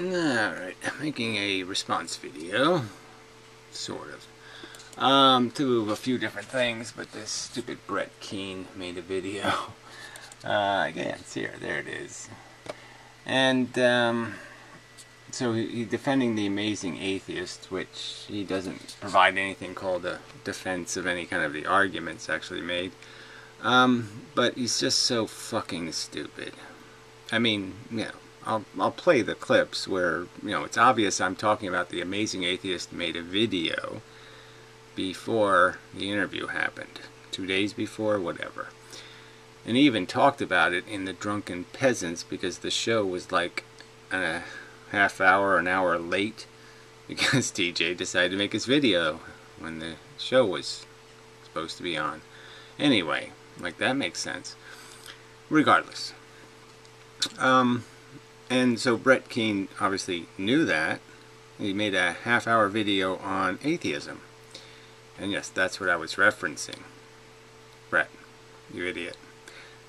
Alright, making a response video, sort of, to a few different things, but this stupid Brett Keane made a video. Again, it's here, there it is. And, so he's defending the amazing atheist, which he doesn't provide anything called a defense of any kind of the arguments actually made. But he's just so fucking stupid. I mean, you know, I'll play the clips where, you know, it's obvious I'm talking about the amazing atheist made a video before the interview happened. 2 days before, whatever. And he even talked about it in the Drunken Peasants because the show was like a half hour, an hour late because TJ decided to make his video when the show was supposed to be on. Anyway, like that makes sense. Regardless. And so Brett Keane obviously knew that. He made a half-hour video on atheism. And yes, that's what I was referencing. Brett, you idiot.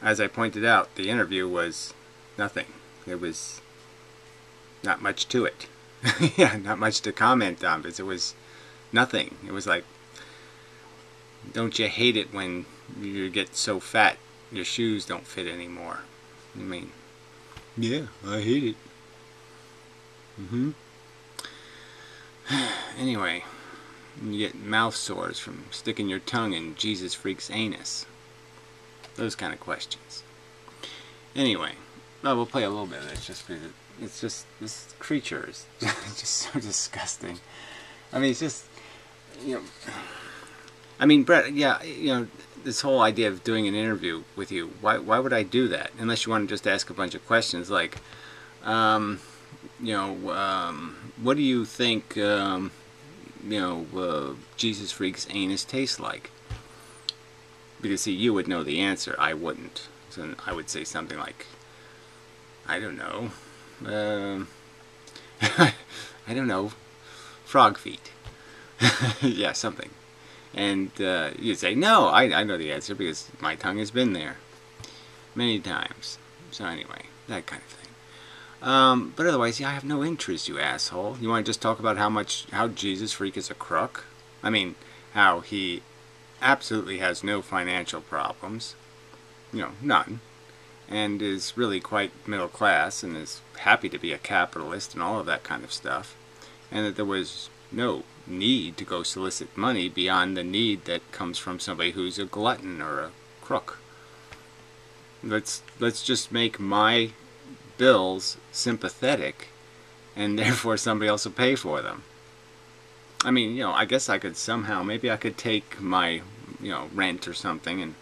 As I pointed out, the interview was nothing. There was not much to it. Yeah, not much to comment on, because it was nothing. It was like, don't you hate it when you get so fat your shoes don't fit anymore? I mean, yeah, I hate it. Anyway, you get mouth sores from sticking your tongue in Jesus Freak's anus. Those kind of questions. Anyway, well, we'll play a little bit of this just because it's just, this creature is just so disgusting. I mean, it's just, you know, I mean, Brett, yeah, you know, this whole idea of doing an interview with you, why would I do that? Unless you want to just ask a bunch of questions like, you know, what do you think, you know, Jesus Freak's anus tastes like? Because, see, you would know the answer. I wouldn't. So I would say something like, I don't know. I don't know. Frog feet. Yeah, something. And you'd say, no, I know the answer because my tongue has been there many times. So anyway, that kind of thing. But otherwise, yeah, I have no interest, you asshole. You want to just talk about how Jesus Freak is a crook? I mean, how he absolutely has no financial problems. You know, none. And is really quite middle class and is happy to be a capitalist and all of that kind of stuff. And that there was no need to go solicit money beyond the need that comes from somebody who's a glutton or a crook. Let's just make my bills sympathetic and therefore somebody else will pay for them. I mean, you know, I guess I could somehow, maybe I could take my, you know, rent or something and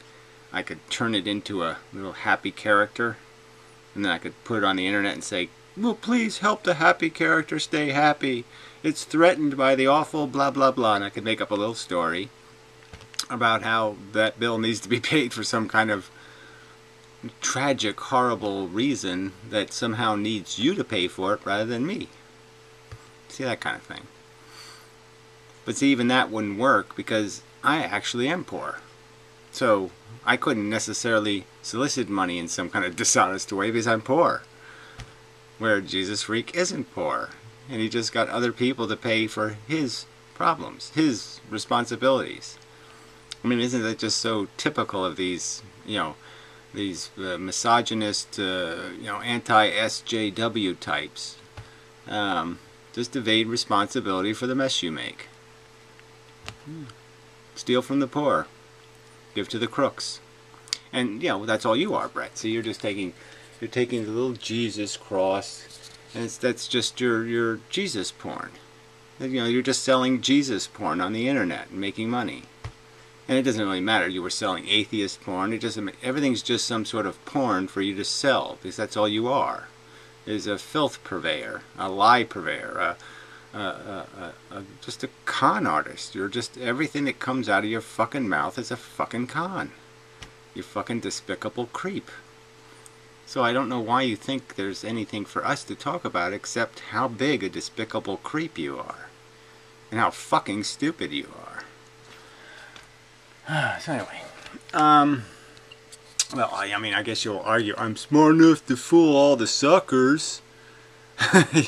I could turn it into a little happy character and then I could put it on the internet and say, well, please help the happy character stay happy. It's threatened by the awful blah blah blah, and I could make up a little story about how that bill needs to be paid for some kind of tragic, horrible reason that somehow needs you to pay for it rather than me. See, that kind of thing. But see, even that wouldn't work because I actually am poor. So I couldn't necessarily solicit money in some kind of dishonest way because I'm poor. Where Jesus Freak isn't poor. And he just got other people to pay for his problems, his responsibilities. I mean, isn't that just so typical of these, you know, these misogynist, you know, anti-SJW types? Just evade responsibility for the mess you make. Steal from the poor. Give to the crooks. And, you know, that's all you are, Brett. See, you're taking the little Jesus cross, and that's just your Jesus porn. You know, you're just selling Jesus porn on the internet and making money. And it doesn't really matter. You were selling atheist porn. It doesn't. Everything's just some sort of porn for you to sell because that's all you are. Is a filth purveyor, a lie purveyor, just a con artist. You're just everything that comes out of your fucking mouth is a fucking con. You fucking despicable creep. So I don't know why you think there's anything for us to talk about except how big a despicable creep you are. And how fucking stupid you are. So anyway. Well, I mean, I guess you'll argue I'm smart enough to fool all the suckers.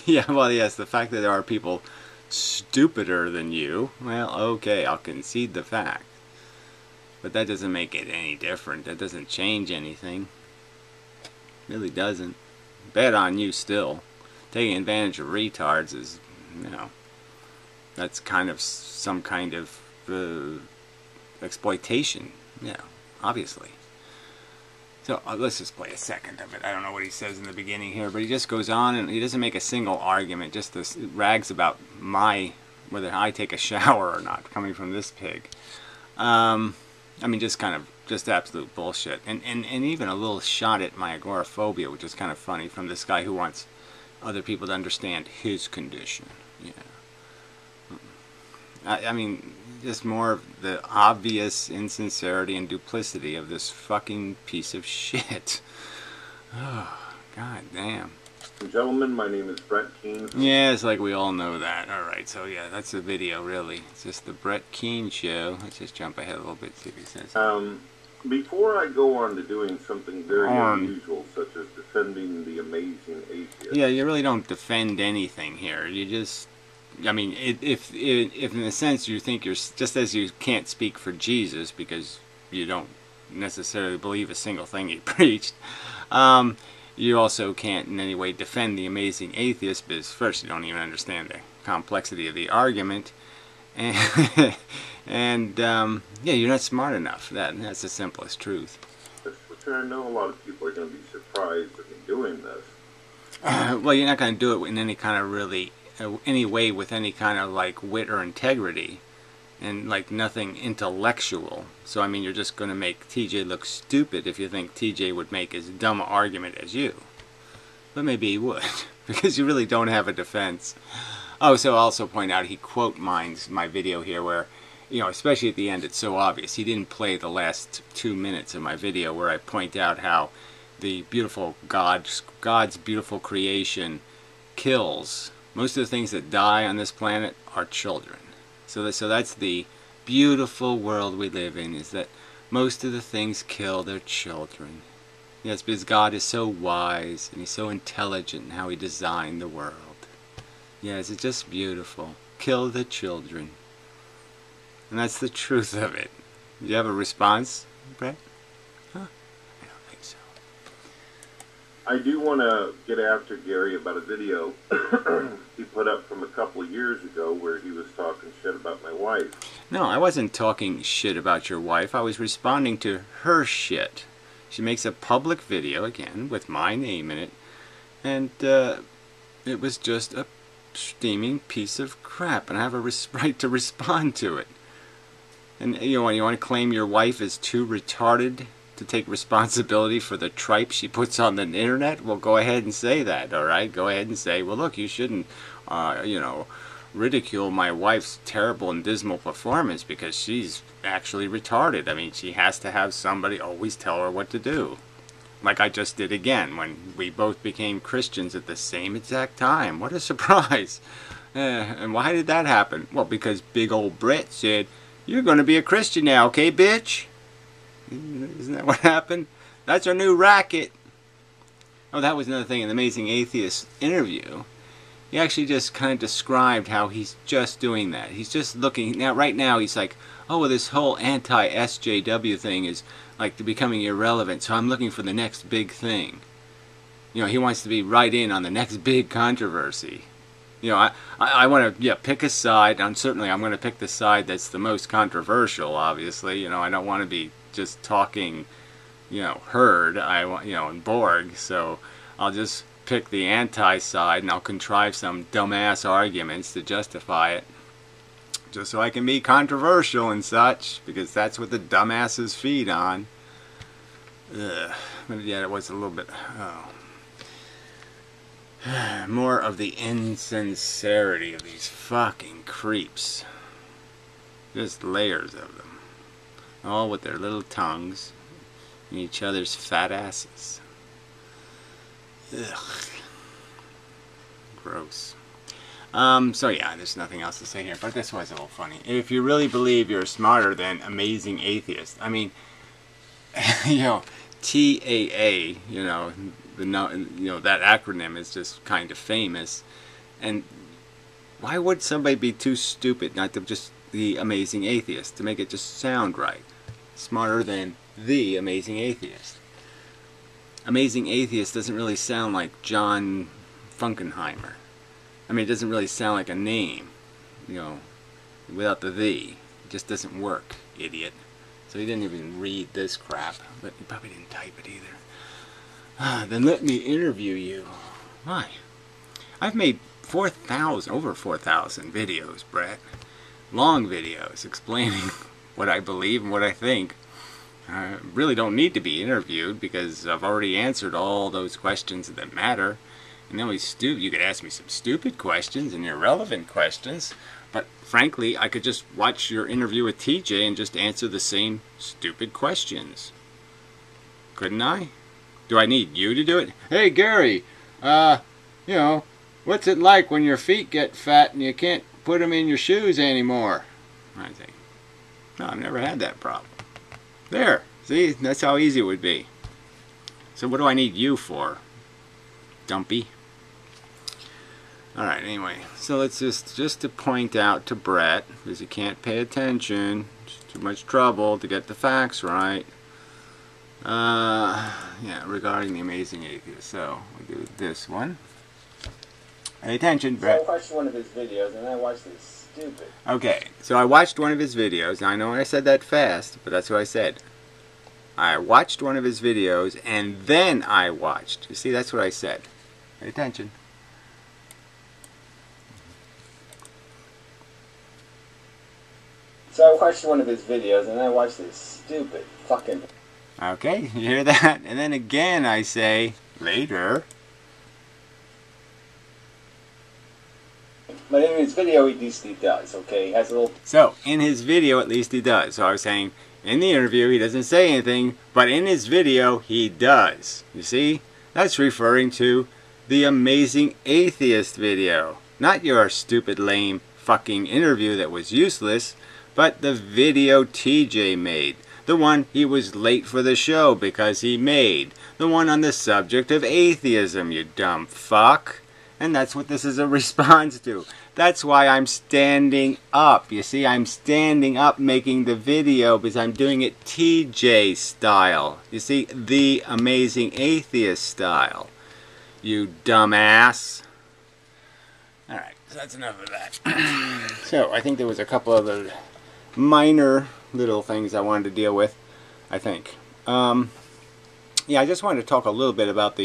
Yeah, well, yes, the fact that there are people stupider than you, well, okay, I'll concede the fact. But that doesn't make it any different. That doesn't change anything. It really doesn't. Bad on you still. Taking advantage of retards is, you know, that's kind of some kind of exploitation. Yeah, obviously. So let's just play a second of it. I don't know what he says in the beginning here, but he just goes on and he doesn't make a single argument. Just this rags about whether I take a shower or not, coming from this pig. I mean, just kind of, just absolute bullshit. And even a little shot at my agoraphobia, which is kind of funny, from this guy who wants other people to understand his condition. Yeah. I mean, just more of the obvious insincerity and duplicity of this fucking piece of shit. Oh, god damn. Gentlemen, my name is Brett Keane. Yeah, it's like we all know that. Alright, so yeah, that's the video, really. It's just the Brett Keane show. Let's just jump ahead a little bit, see what he says. Before I go on to doing something very unusual, such as defending the amazing atheist... Yeah, you really don't defend anything here. You just... I mean, if in a sense you think you're... Just as you can't speak for Jesus because you don't necessarily believe a single thing he preached, you also can't in any way defend the amazing atheist because first you don't even understand the complexity of the argument, and yeah, you're not smart enough. That's the simplest truth. Which I know a lot of people are going to be surprised at me doing this. Well, you're not going to do it in any kind of really, any way with any kind of like wit or integrity, and like nothing intellectual. So I mean, you're just going to make TJ look stupid if you think TJ would make as dumb an argument as you. But maybe he would, because you really don't have a defense. Oh, so I'll also point out he quote mines my video here where, you know, especially at the end, it's so obvious. He didn't play the last 2 minutes of my video where I point out how the beautiful God's beautiful creation kills. Most of the things that die on this planet are children. So that's the beautiful world we live in, is that most of the things kill their children. Yes, because God is so wise and He's so intelligent in how He designed the world. Yes, it's just beautiful. Kill the children. And that's the truth of it. Do you have a response, Brett? Huh? I don't think so. I do want to get after Gary about a video he put up from a couple of years ago where he was talking shit about my wife. No, I wasn't talking shit about your wife. I was responding to her shit. She makes a public video, again, with my name in it, and it was just a steaming piece of crap, and I have a right to respond to it. And you want to claim your wife is too retarded to take responsibility for the tripe she puts on the internet? Well, go ahead and say that, alright? Go ahead and say, well, look, you shouldn't, you know, ridicule my wife's terrible and dismal performance because she's actually retarded. I mean, she has to have somebody always tell her what to do. Like I just did again when we both became Christians at the same exact time. What a surprise. And why did that happen? Well, because big old Brett said, you're going to be a Christian now, okay, bitch? Isn't that what happened? That's our new racket. Oh, that was another thing in the Amazing Atheist interview. He actually just kind of described how he's just doing that. He's just looking, now right now he's like, oh, well, this whole anti-SJW thing is like becoming irrelevant, so I'm looking for the next big thing. You know, he wants to be right in on the next big controversy. You know, I want to, yeah, pick a side, and certainly I'm going to pick the side that's the most controversial, obviously. You know, I don't want to be just talking, you know, herd, you know, and Borg, so I'll just pick the anti-side and I'll contrive some dumbass arguments to justify it, just so I can be controversial and such, because that's what the dumbasses feed on. Ugh. But yeah, it was a little bit, oh. More of the insincerity of these fucking creeps. Just layers of them. All with their little tongues and each other's fat asses. Ugh. Gross. So yeah, there's nothing else to say here, but this was a little funny. If you really believe you're smarter than Amazing Atheist, I mean, you know, TAA, you know, that acronym is just kind of famous. And why would somebody be too stupid not to just the Amazing Atheist, to make it just sound right? Smarter than the Amazing Atheist. Amazing Atheist doesn't really sound like John Funkenheimer. I mean, it doesn't really sound like a name, without the "the." It just doesn't work, idiot. So he didn't even read this crap, but he probably didn't type it either. Then let me interview you. Why? I've made over 4,000 videos, Brett. Long videos explaining what I believe and what I think. I really don't need to be interviewed because I've already answered all those questions that matter. And then you could ask me some stupid questions and irrelevant questions, but frankly, I could just watch your interview with TJ and just answer the same stupid questions. Couldn't I? Do I need you to do it? Hey, Gary, what's it like when your feet get fat and you can't put them in your shoes anymore? I think, no, I've never had that problem. There, see, that's how easy it would be. So what do I need you for, dumpy? Alright, anyway, so let's just to point out to Brett, because he can't pay attention, it's too much trouble to get the facts right. Yeah, regarding the Amazing Atheist. So, we'll do this one. Pay attention, Brett. So I watched one of his videos and I watched this stupid. Okay, so I watched one of his videos. Now I know I said that fast, but that's what I said. I watched one of his videos and then I watched. You see, that's what I said. Pay attention. So I watched one of his videos and I watched this stupid fucking... Okay, you hear that? And then again I say, later. But in his video, at least he does, okay? He has a little... So, in his video, at least he does. So I was saying, in the interview, he doesn't say anything, but in his video, he does. You see? That's referring to the Amazing Atheist video. Not your stupid, lame, fucking interview that was useless, but the video TJ made. The one he was late for the show because he made. The one on the subject of atheism, you dumb fuck. And that's what this is a response to. That's why I'm standing up. You see, I'm standing up making the video because I'm doing it TJ style. You see, the Amazing Atheist style. You dumbass. Alright, so that's enough of that. So, I think there was a couple other minor little things I wanted to deal with, I think. Yeah, I just wanted to talk a little bit about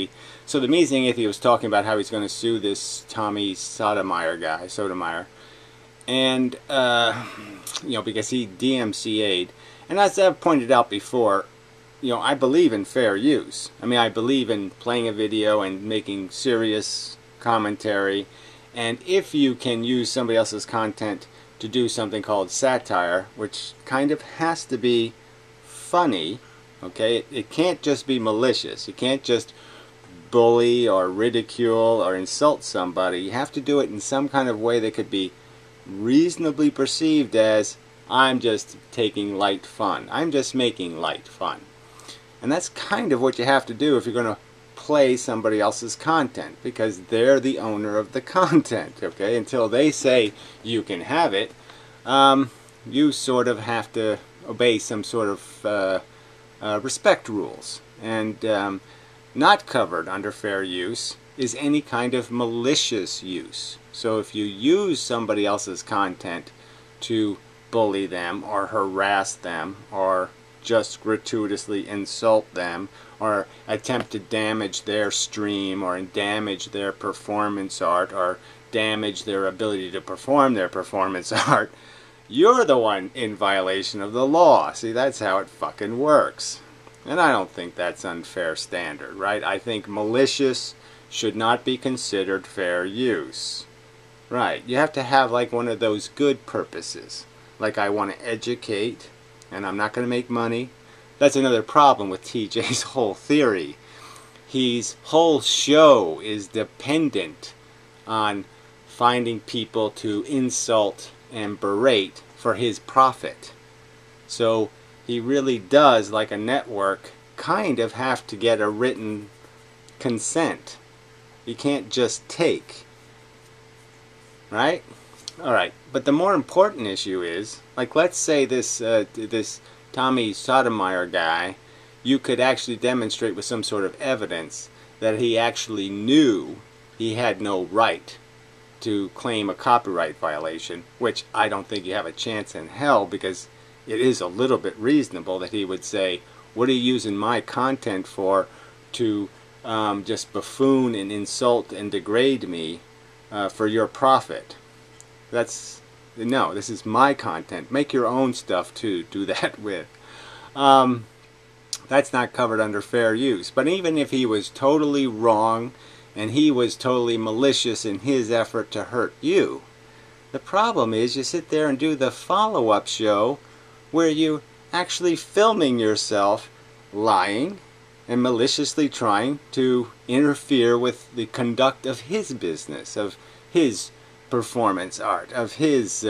so the Amazing Atheist was talking about how he's going to sue this Tommy Sotomayor, and, because he DMCA'd. And as I've pointed out before, I believe in fair use. I mean, I believe in playing a video and making serious commentary, and if you can use somebody else's content to do something called satire, which kind of has to be funny, okay? It can't just be malicious. You can't just bully or ridicule or insult somebody. You have to do it in some kind of way that could be reasonably perceived as, I'm just taking light fun. I'm just making light fun. And that's kind of what you have to do if you're going to play somebody else's content, because they're the owner of the content, okay? Until they say you can have it, you sort of have to obey some sort of respect rules. And not covered under fair use is any kind of malicious use. So if you use somebody else's content to bully them or harass them or just gratuitously insult them or attempt to damage their stream or damage their performance art or damage their ability to perform their performance art, you're the one in violation of the law. See, that's how it fucking works. And I don't think that's unfair standard, right? I think malicious should not be considered fair use. Right, you have to have like one of those good purposes. Like I want to educate, and I'm not going to make money. That's another problem with TJ's whole theory. His whole show is dependent on finding people to insult and berate for his profit. So he really does, like a network, kind of have to get a written consent. You can't just take. Right? Alright, but the more important issue is, like, let's say this Tommy Sotomayor guy, you could actually demonstrate with some sort of evidence that he actually knew he had no right to claim a copyright violation, which I don't think you have a chance in hell, because it is a little bit reasonable that he would say, what are you using my content for to just buffoon and insult and degrade me for your profit? No, this is my content. Make your own stuff to do that with. That's not covered under fair use. But even if he was totally wrong and he was totally malicious in his effort to hurt you, the problem is you sit there and do the follow-up show where you actually filming yourself lying and maliciously trying to interfere with the conduct of his business, of his performance art, of his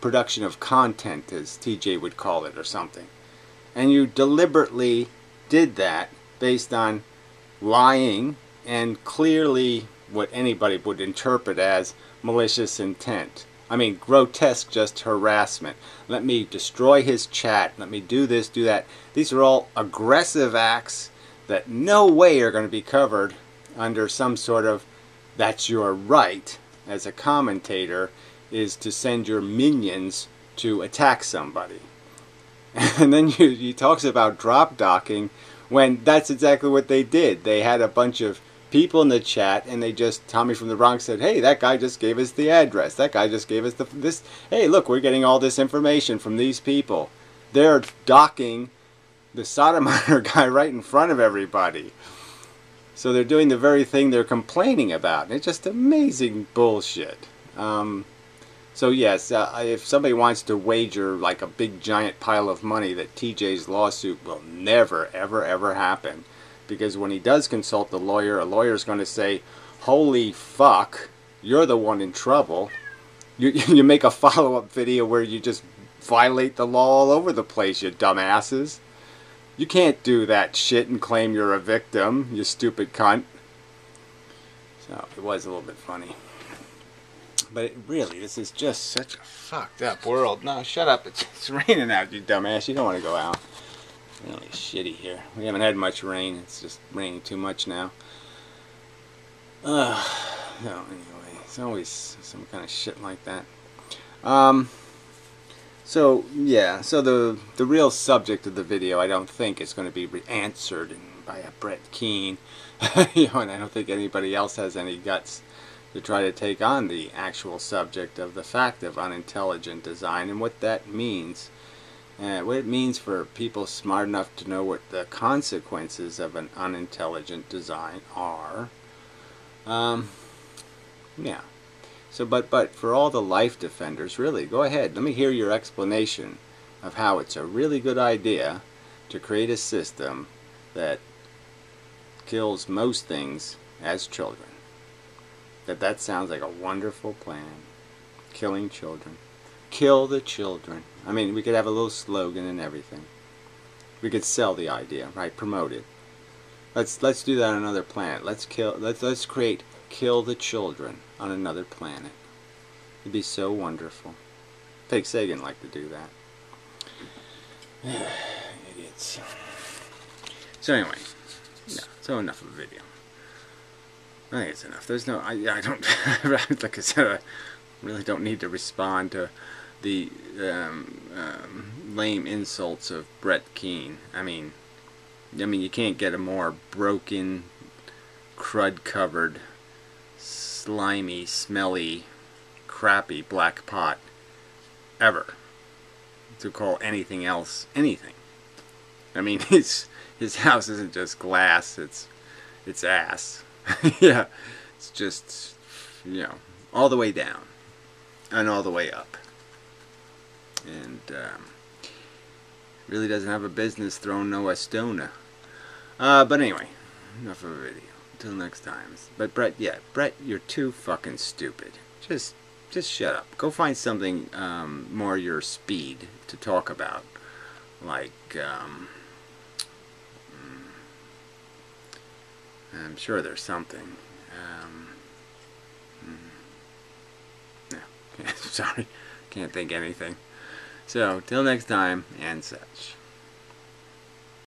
production of content, as TJ would call it, or something. And you deliberately did that based on lying and clearly what anybody would interpret as malicious intent. I mean, grotesque just harassment. Let me destroy his chat. Let me do this, do that. These are all aggressive acts that no way are going to be covered under some sort of that's your right as a commentator, is to send your minions to attack somebody. And then he talks about drop docking when that's exactly what they did. They had a bunch of people in the chat and they just, Tommy from the Bronx said, hey, that guy just gave us the address. That guy just gave us this. Hey, look, we're getting all this information from these people. They're docking the Sotomayor guy right in front of everybody. So they're doing the very thing they're complaining about. It's just amazing bullshit. So yes, if somebody wants to wager like a big giant pile of money that TJ's lawsuit will never, ever, ever happen, because when he does consult a lawyer's going to say, holy fuck, you're the one in trouble. You make a follow-up video where you just violate the law all over the place, you dumbasses. You can't do that shit and claim you're a victim, you stupid cunt. So it was a little bit funny. But really, this is just such a fucked up world. No, shut up. It's raining out, you dumbass. You don't want to go out. It's really shitty here. We haven't had much rain. It's just raining too much now. No, anyway, it's always some kind of shit like that. So, yeah. So the real subject of the video, I don't think is going to be answered by a Brett Keane. And I don't think anybody else has any guts to try to take on the actual subject of the fact of unintelligent design and what that means. What it means for people smart enough to know what the consequences of an unintelligent design are. Yeah. So, but for all the life defenders, really, go ahead. Let me hear your explanation of how it's a really good idea to create a system that kills most things as children. That sounds like a wonderful plan. Killing children. Kill the children. I mean, we could have a little slogan and everything. We could sell the idea, right? Promote it. Let's do that on another planet. Let's create kill the children on another planet. It'd be so wonderful. Peg Sagan liked to do that. Idiots. So anyway, yeah, so enough of a video. I think it's enough. There's no, I don't, like I said, I really don't need to respond to the lame insults of Brett Keane. I mean, you can't get a more broken, crud-covered, slimy, smelly, crappy black pot ever to call anything else anything. I mean, his house isn't just glass; it's ass. Yeah, it's just, all the way down and all the way up, and really doesn't have a business throwing no Estona. But anyway, enough of a video. Until next time. But Brett, you're too fucking stupid. Just shut up. Go find something more your speed to talk about, like I'm sure there's something. No, sorry, can't think anything. So, till next time, and such.